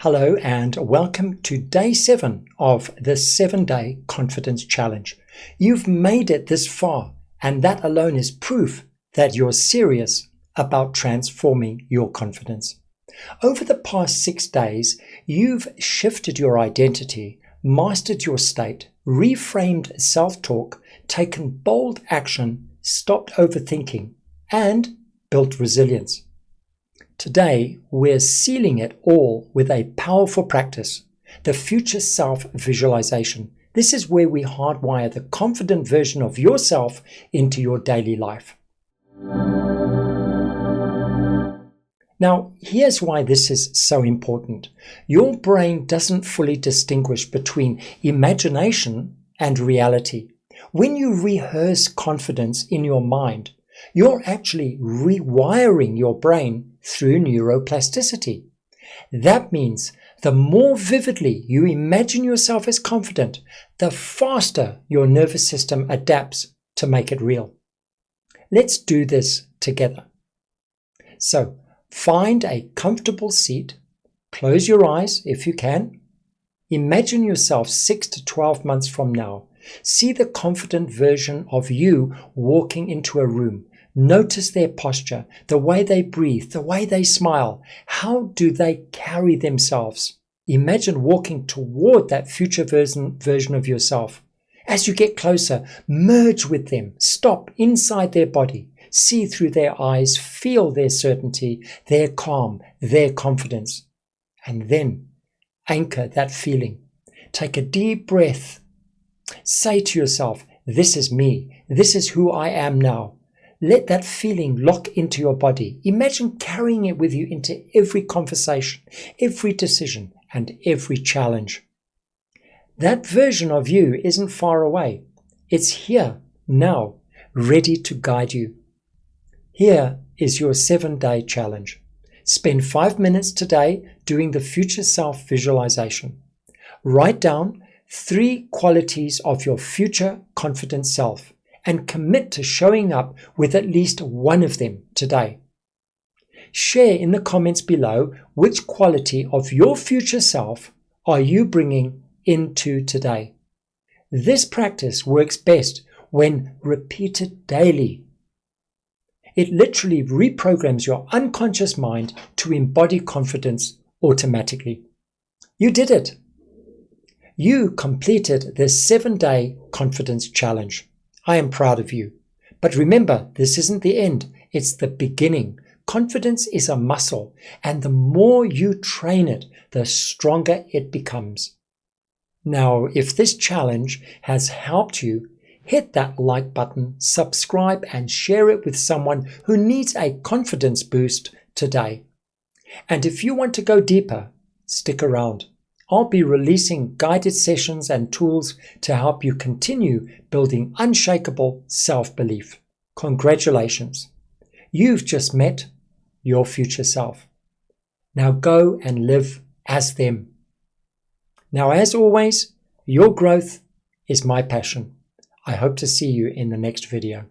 Hello and welcome to day 7 of the 7-day confidence challenge. You've made it this far, and that alone is proof that you're serious about transforming your confidence. Over the past 6 days, you've shifted your identity, mastered your state, reframed self-talk, taken bold action, stopped overthinking, and built resilience. Today, we're sealing it all with a powerful practice, the Future Self Visualization. This is where we hardwire the confident version of yourself into your daily life. Now, here's why this is so important. Your brain doesn't fully distinguish between imagination and reality. When you rehearse confidence in your mind, you're actually rewiring your brain through neuroplasticity. That means the more vividly you imagine yourself as confident, the faster your nervous system adapts to make it real. Let's do this together. So, find a comfortable seat, close your eyes if you can. Imagine yourself 6 to 12 months from now. See the confident version of you walking into a room. Notice their posture, the way they breathe, the way they smile. How do they carry themselves? Imagine walking toward that future version of yourself. As you get closer, merge with them. Stop inside their body. See through their eyes. Feel their certainty, their calm, their confidence. And then anchor that feeling. Take a deep breath. Say to yourself, this is me. This is who I am now. Let that feeling lock into your body. Imagine carrying it with you into every conversation, every decision, and every challenge. That version of you isn't far away. It's here, now, ready to guide you. Here is your 7-day challenge. Spend 5 minutes today doing the Future Self Visualization. Write down 3 qualities of your future confident self and commit to showing up with at least one of them today. Share in the comments below which quality of your future self are you bringing into today. This practice works best when repeated daily. It literally reprograms your unconscious mind to embody confidence automatically. You did it. You completed the 7-day confidence challenge. I am proud of you. But remember, this isn't the end. It's the beginning. Confidence is a muscle, and the more you train it, the stronger it becomes. Now, if this challenge has helped you, hit that like button, subscribe, and share it with someone who needs a confidence boost today. And if you want to go deeper, stick around. I'll be releasing guided sessions and tools to help you continue building unshakable self-belief. Congratulations. You've just met your future self. Now go and live as them. Now, as always, your growth is my passion. I hope to see you in the next video.